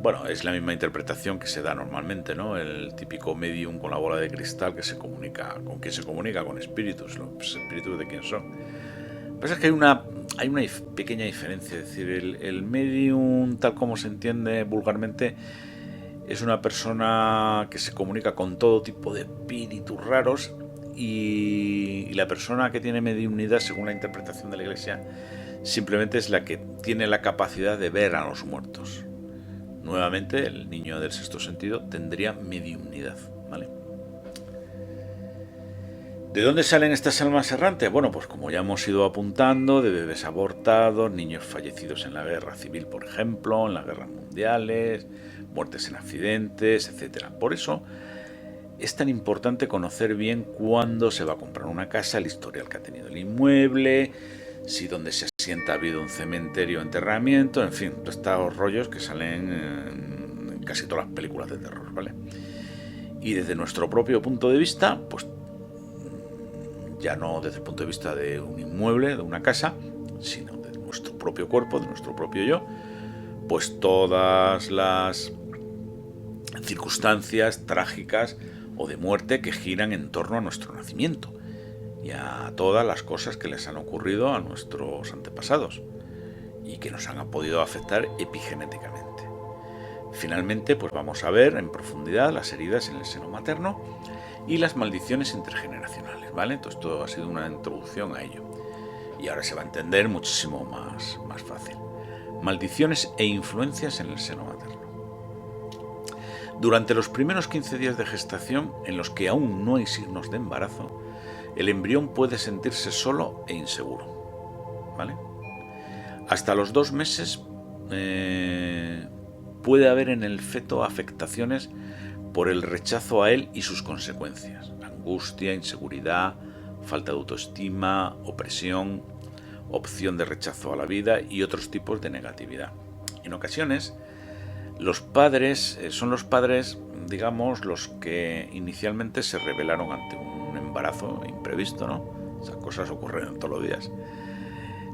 Bueno, es la misma interpretación que se da normalmente, ¿no? El típico medium con la bola de cristal que se comunica, ¿con quién se comunica? Con espíritus, los espíritus de quién son. Lo que pasa es que hay una pequeña diferencia, es decir, el medium, tal como se entiende vulgarmente, es una persona que se comunica con todo tipo de espíritus raros y la persona que tiene mediumnidad, según la interpretación de la Iglesia, simplemente es la que tiene la capacidad de ver a los muertos. Nuevamente, el niño del sexto sentido tendría mediumnidad, ¿vale? ¿De dónde salen estas almas errantes? Bueno, pues como ya hemos ido apuntando, de bebés abortados, niños fallecidos en la guerra civil, por ejemplo, en las guerras mundiales, muertes en accidentes, etc. Por eso es tan importante conocer bien cuándo se va a comprar una casa, el historial que ha tenido el inmueble, si donde se asienta ha habido un cementerio o enterramiento, en fin, todos estos rollos que salen en casi todas las películas de terror, ¿vale? Y desde nuestro propio punto de vista, pues ya no desde el punto de vista de un inmueble, de una casa, sino de nuestro propio cuerpo, de nuestro propio yo, pues todas las circunstancias trágicas o de muerte que giran en torno a nuestro nacimiento y a todas las cosas que les han ocurrido a nuestros antepasados y que nos han podido afectar epigenéticamente. Finalmente, pues vamos a ver en profundidad las heridas en el seno materno y las maldiciones intergeneracionales, ¿vale? Entonces todo ha sido una introducción a ello y ahora se va a entender muchísimo más fácil. Maldiciones e influencias en el seno materno. Durante los primeros 15 días de gestación, en los que aún no hay signos de embarazo, el embrión puede sentirse solo e inseguro, ¿vale? Hasta los 2 meses puede haber en el feto afectaciones por el rechazo a él y sus consecuencias: angustia, inseguridad, falta de autoestima, opresión, opción de rechazo a la vida y otros tipos de negatividad. En ocasiones, los padres son los padres, digamos, los que inicialmente se rebelaron ante un embarazo imprevisto, ¿no? Esas cosas ocurren todos los días.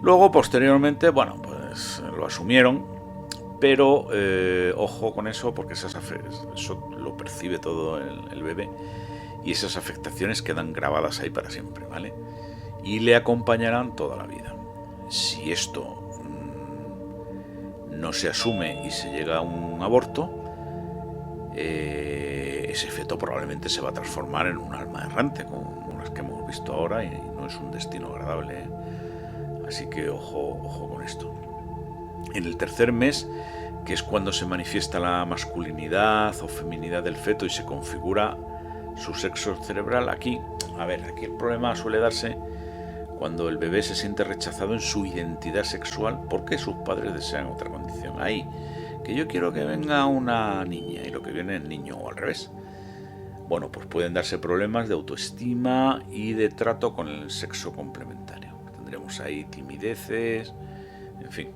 Luego, posteriormente, bueno, pues lo asumieron, pero ojo con eso, porque eso lo percibe todo el bebé y esas afectaciones quedan grabadas ahí para siempre, ¿vale? Y le acompañarán toda la vida. Si esto no se asume y se llega a un aborto, ese feto probablemente se va a transformar en un alma errante, como las que hemos visto ahora, y no es un destino agradable, ¿eh? Así que ojo con esto. En el tercer mes, que es cuando se manifiesta la masculinidad o feminidad del feto y se configura su sexo cerebral, aquí el problema suele darse cuando el bebé se siente rechazado en su identidad sexual porque sus padres desean otra condición. Ahí, que yo quiero que venga una niña y lo que viene es niño, o al revés. Bueno, pues pueden darse problemas de autoestima y de trato con el sexo complementario. Tendremos ahí timideces, en fin.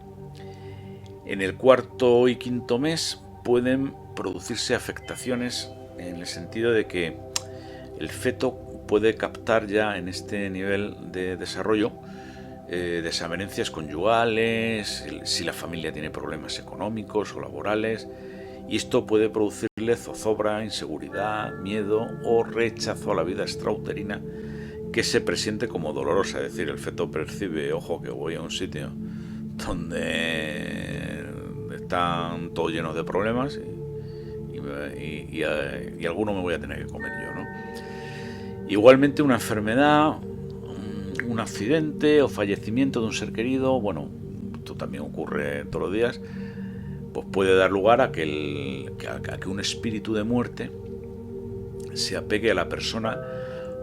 En el cuarto y quinto mes pueden producirse afectaciones en el sentido de que el feto puede captar ya en este nivel de desarrollo desavenencias conyugales, si la familia tiene problemas económicos o laborales, y esto puede producirle zozobra, inseguridad, miedo o rechazo a la vida extrauterina que se presiente como dolorosa. Es decir, el feto percibe, ojo, que voy a un sitio donde están todos llenos de problemas y alguno me voy a tener que comer yo, ¿no? Igualmente una enfermedad, un accidente o fallecimiento de un ser querido, bueno, esto también ocurre todos los días, pues puede dar lugar a que un espíritu de muerte se apegue a la persona,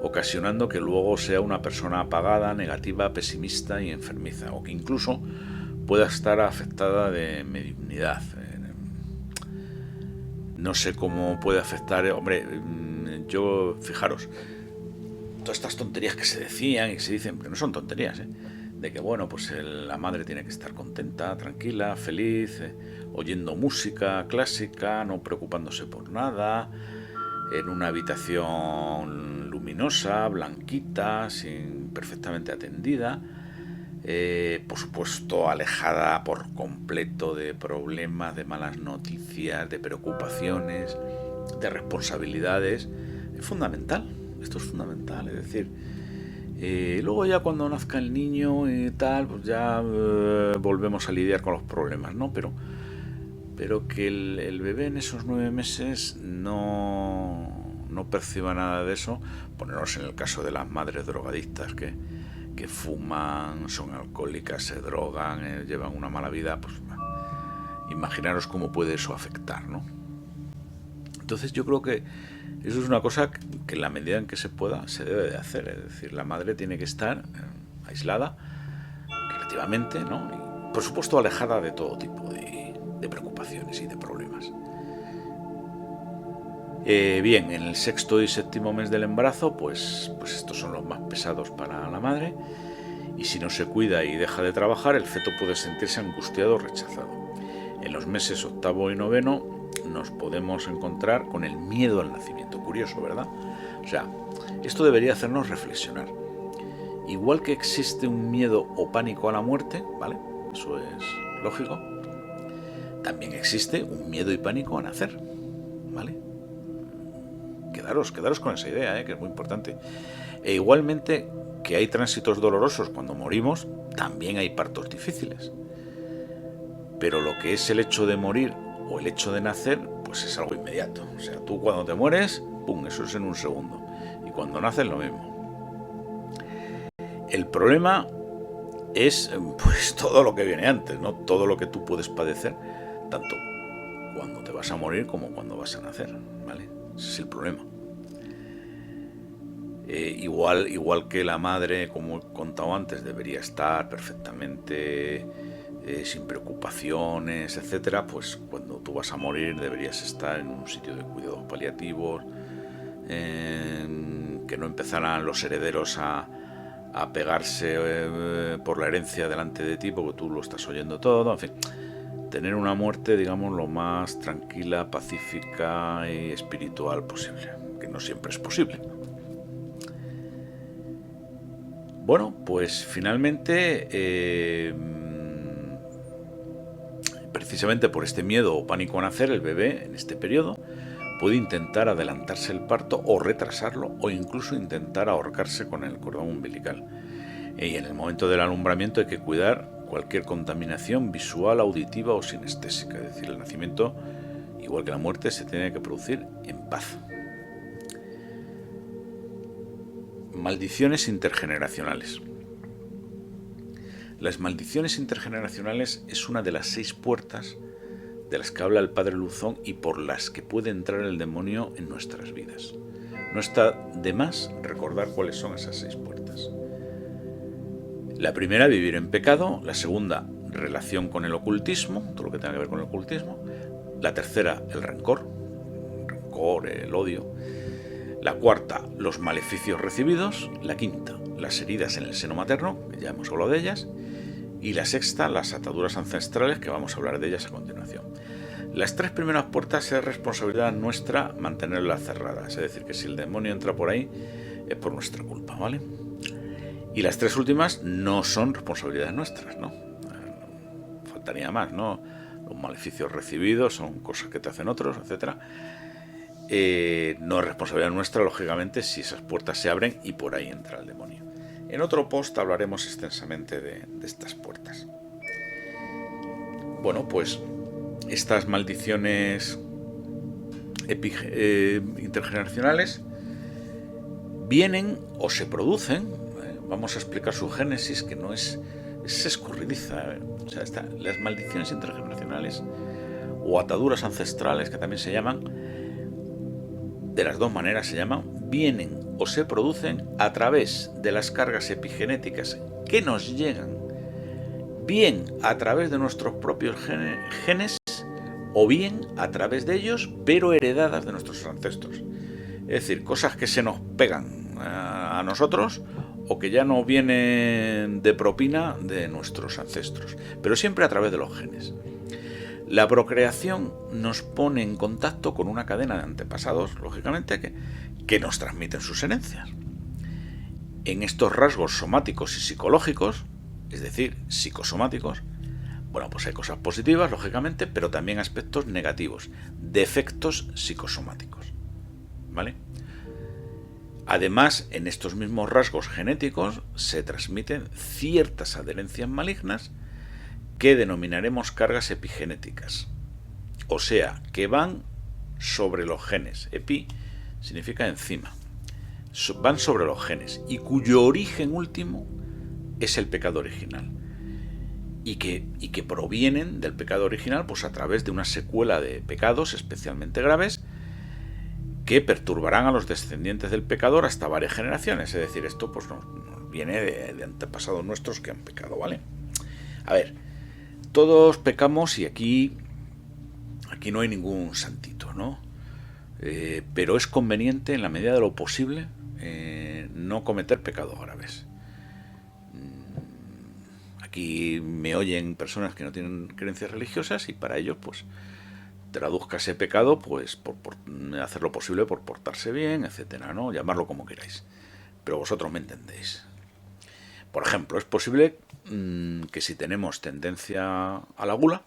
ocasionando que luego sea una persona apagada, negativa, pesimista y enfermiza, o que incluso pueda estar afectada de mediunidad. No sé cómo puede afectar, hombre, yo, fijaros, todas estas tonterías que se decían y que se dicen, que no son tonterías, de que bueno, pues la madre tiene que estar contenta, tranquila, feliz, oyendo música clásica, no preocupándose por nada, en una habitación luminosa, blanquita, perfectamente atendida, por supuesto alejada por completo de problemas, de malas noticias, de preocupaciones, de responsabilidades. Es fundamental, esto es fundamental, es decir, luego ya cuando nazca el niño y tal, pues ya volvemos a lidiar con los problemas, ¿no? Pero que el bebé en esos 9 meses no perciba nada de eso. Ponernos en el caso de las madres drogadictas que fuman, son alcohólicas, se drogan, llevan una mala vida, pues imaginaros cómo puede eso afectar, ¿no? Entonces yo creo que eso es una cosa que en la medida en que se pueda se debe de hacer, es decir, la madre tiene que estar aislada relativamente, ¿no? Y por supuesto alejada de todo tipo de preocupaciones y de problemas. Bien, en el sexto y séptimo mes del embarazo, pues estos son los más pesados para la madre, y si no se cuida y deja de trabajar, el feto puede sentirse angustiado o rechazado. En los meses octavo y noveno nos podemos encontrar con el miedo al nacimiento. Curioso, ¿verdad? O sea, esto debería hacernos reflexionar. Igual que existe un miedo o pánico a la muerte, ¿vale? Eso es lógico. También existe un miedo y pánico a nacer, ¿vale? Quedaros con esa idea, que es muy importante. E igualmente que hay tránsitos dolorosos cuando morimos, también hay partos difíciles. Pero lo que es el hecho de morir o el hecho de nacer, pues es algo inmediato. O sea, tú cuando te mueres, ¡pum!, eso es en un segundo. Y cuando naces, lo mismo. El problema es pues todo lo que viene antes, ¿no? Todo lo que tú puedes padecer, tanto cuando te vas a morir como cuando vas a nacer, ¿vale? Ese es el problema. Igual que la madre, como he contado antes, debería estar perfectamente sin preocupaciones, etcétera, pues cuando tú vas a morir deberías estar en un sitio de cuidados paliativos, que no empezaran los herederos a pegarse por la herencia delante de ti porque tú lo estás oyendo todo, en fin, tener una muerte, digamos, lo más tranquila, pacífica y espiritual posible, que no siempre es posible. Bueno, pues finalmente, precisamente por este miedo o pánico a nacer, el bebé en este periodo puede intentar adelantarse el parto o retrasarlo, o incluso intentar ahorcarse con el cordón umbilical. Y en el momento del alumbramiento hay que cuidar cualquier contaminación visual, auditiva o sinestésica. Es decir, el nacimiento, igual que la muerte, se tiene que producir en paz. Maldiciones intergeneracionales. Las maldiciones intergeneracionales es una de las 6 puertas de las que habla el padre Luzón y por las que puede entrar el demonio en nuestras vidas. No está de más recordar cuáles son esas 6 puertas. La primera, vivir en pecado. La segunda, relación con el ocultismo, todo lo que tenga que ver con el ocultismo. La tercera, el rencor, el odio. La cuarta, los maleficios recibidos. La quinta, las heridas en el seno materno, que ya hemos hablado de ellas. Y la sexta, las ataduras ancestrales, que vamos a hablar de ellas a continuación. Las tres primeras puertas es responsabilidad nuestra mantenerlas cerradas, es decir, que si el demonio entra por ahí es por nuestra culpa, ¿vale? Y las tres últimas no son responsabilidades nuestras, ¿no? Faltaría más, ¿no? Los maleficios recibidos son cosas que te hacen otros, etc. No es responsabilidad nuestra, lógicamente, si esas puertas se abren y por ahí entra el demonio. En otro post hablaremos extensamente de estas puertas. Bueno, pues estas maldiciones intergeneracionales vienen o se producen, vamos a explicar su génesis, que no es escurridiza, o sea, las maldiciones intergeneracionales o ataduras ancestrales, que también se llaman, de las dos maneras se llaman, vienen o se producen a través de las cargas epigenéticas que nos llegan, bien a través de nuestros propios genes o bien a través de ellos, pero heredadas de nuestros ancestros. Es decir, cosas que se nos pegan a nosotros o que ya no vienen de propina de nuestros ancestros, pero siempre a través de los genes. La procreación nos pone en contacto con una cadena de antepasados, lógicamente, que nos transmiten sus herencias. En estos rasgos somáticos y psicológicos, es decir, psicosomáticos, bueno, pues hay cosas positivas, lógicamente, pero también aspectos negativos, defectos psicosomáticos, ¿vale? Además, en estos mismos rasgos genéticos se transmiten ciertas adherencias malignas que denominaremos cargas epigenéticas, o sea, que van sobre los genes. Epi significa encima. Van sobre los genes y cuyo origen último es el pecado original. Y que provienen del pecado original pues a través de una secuela de pecados especialmente graves que perturbarán a los descendientes del pecador hasta varias generaciones. Es decir, esto pues nos viene de antepasados nuestros que han pecado, ¿vale? A ver, todos pecamos y aquí no hay ningún santito, ¿no? Pero es conveniente, en la medida de lo posible, no cometer pecados graves. Aquí me oyen personas que no tienen creencias religiosas y para ellos, pues, traduzca ese pecado, pues, por hacer lo posible por portarse bien, etcétera, ¿no? Llamarlo como queráis. Pero vosotros me entendéis. Por ejemplo, es posible que si tenemos tendencia a la gula,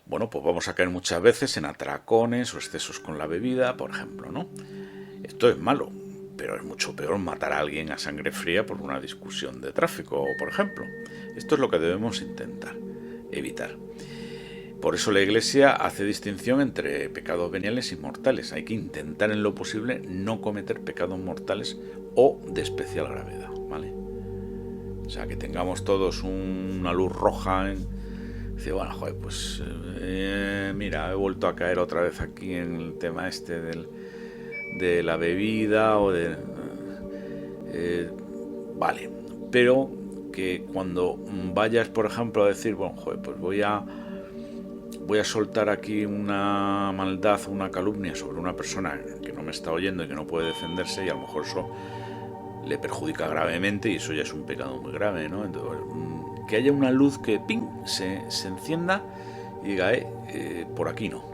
bueno, pues vamos a caer muchas veces en atracones o excesos con la bebida, por ejemplo, ¿no? Esto es malo, pero es mucho peor matar a alguien a sangre fría por una discusión de tráfico, por ejemplo. Esto es lo que debemos intentar evitar. Por eso la Iglesia hace distinción entre pecados veniales y mortales. Hay que intentar en lo posible no cometer pecados mortales o de especial gravedad, ¿vale? O sea, que tengamos todos una luz roja dice, bueno, joder, pues mira, he vuelto a caer otra vez aquí en el tema este de la bebida o de... vale, pero que cuando vayas, por ejemplo, a decir, bueno, joder, pues voy a soltar aquí una maldad o una calumnia sobre una persona que no me está oyendo y que no puede defenderse, y a lo mejor eso le perjudica gravemente y eso ya es un pecado muy grave, ¿no? Entonces, que haya una luz que ¡ping! se encienda y diga, por aquí no.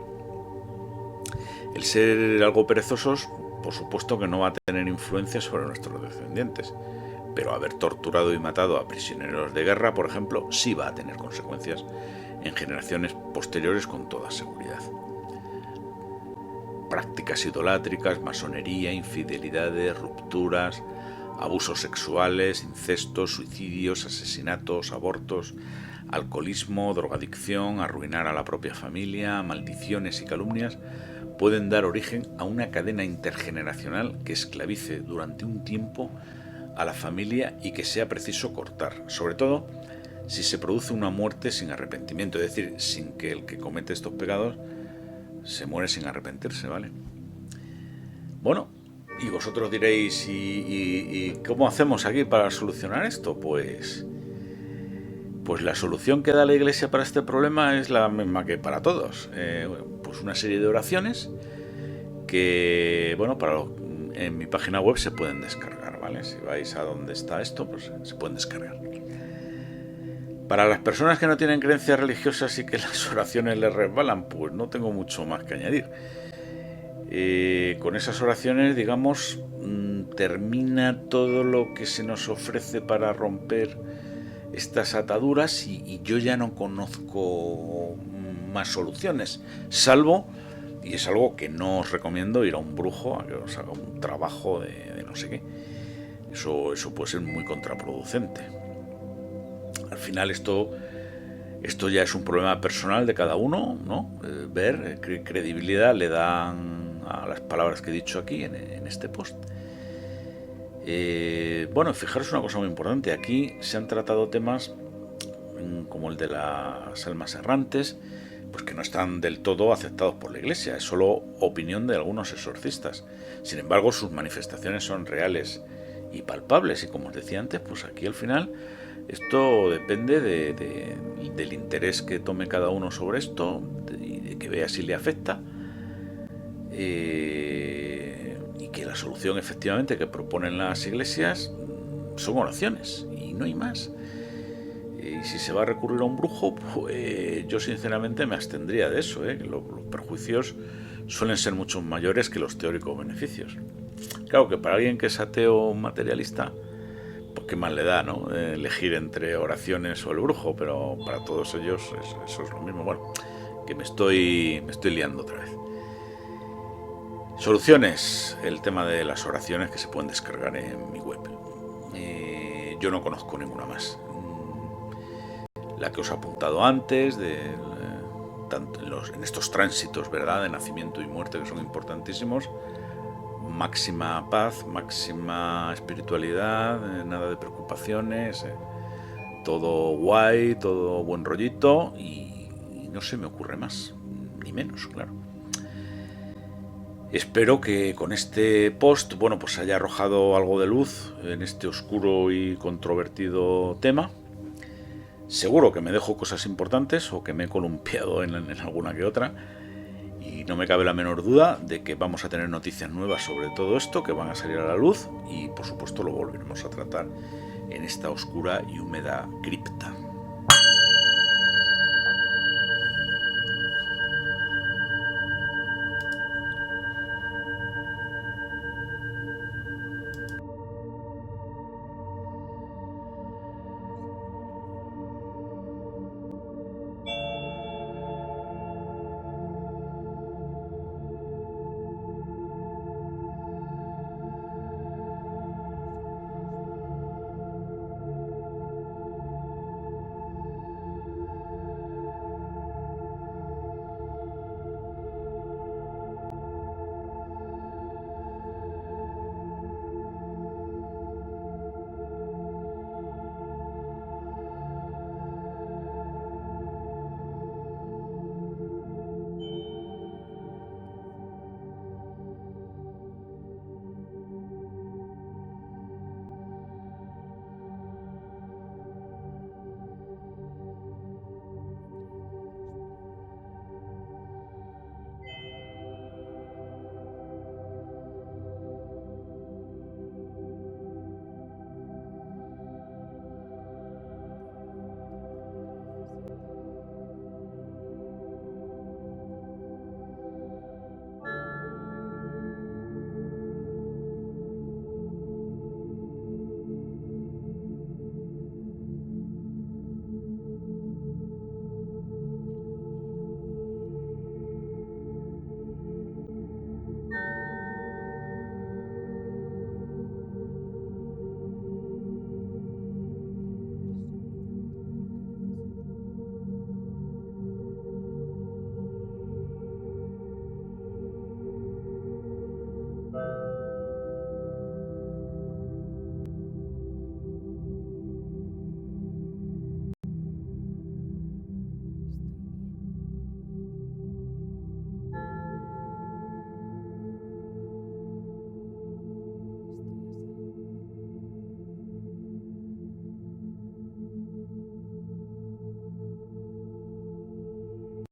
El ser algo perezosos, por supuesto que no va a tener influencia sobre nuestros descendientes, pero haber torturado y matado a prisioneros de guerra, por ejemplo, sí va a tener consecuencias en generaciones posteriores con toda seguridad. Prácticas idolátricas, masonería, infidelidades, rupturas, abusos sexuales, incestos, suicidios, asesinatos, abortos, alcoholismo, drogadicción, arruinar a la propia familia, maldiciones y calumnias pueden dar origen a una cadena intergeneracional que esclavice durante un tiempo a la familia y que sea preciso cortar, sobre todo si se produce una muerte sin arrepentimiento, es decir, sin que el que comete estos pecados se muere sin arrepentirse, ¿vale? Bueno, Y vosotros diréis, ¿y cómo hacemos aquí para solucionar esto? Pues la solución que da la Iglesia para este problema es la misma que para todos. Pues una serie de oraciones que, bueno, en mi página web se pueden descargar, ¿vale? Si vais a donde está esto, pues se pueden descargar. Para las personas que no tienen creencias religiosas y que las oraciones les resbalan, pues no tengo mucho más que añadir. Con esas oraciones, digamos, termina todo lo que se nos ofrece para romper estas ataduras y yo ya no conozco más soluciones, salvo, y es algo que no os recomiendo, ir a un brujo a que os haga un trabajo de no sé qué. Eso puede ser muy contraproducente. Al final esto ya es un problema personal de cada uno, ¿no? Ver qué credibilidad le dan a las palabras que he dicho aquí en este post. Bueno, fijaros una cosa muy importante. Aquí se han tratado temas como el de las almas errantes, pues que no están del todo aceptados por la Iglesia. Es solo opinión de algunos exorcistas. Sin embargo, sus manifestaciones son reales y palpables. Y como os decía antes, pues aquí al final esto depende del interés que tome cada uno sobre esto y de que vea si le afecta. Y que la solución efectivamente que proponen las iglesias son oraciones y no hay más. Y si se va a recurrir a un brujo, pues yo sinceramente me abstendría de eso, que los perjuicios suelen ser mucho mayores que los teóricos beneficios. Claro que para alguien que es ateo materialista, pues qué más le da, ¿no? Elegir entre oraciones o el brujo, pero para todos ellos eso es lo mismo. Bueno, que me estoy liando otra vez. Soluciones, el tema de las oraciones que se pueden descargar en mi web. Yo no conozco ninguna más. La que os he apuntado antes, tanto en estos tránsitos, ¿verdad?, de nacimiento y muerte, que son importantísimos. Máxima paz, máxima espiritualidad, nada de preocupaciones, todo guay, todo buen rollito y no se me ocurre más, ni menos, claro. Espero que con este post, bueno, pues haya arrojado algo de luz en este oscuro y controvertido tema. Seguro que me dejo cosas importantes o que me he columpiado en alguna que otra. Y no me cabe la menor duda de que vamos a tener noticias nuevas sobre todo esto, que van a salir a la luz y por supuesto lo volveremos a tratar en esta oscura y húmeda cripta.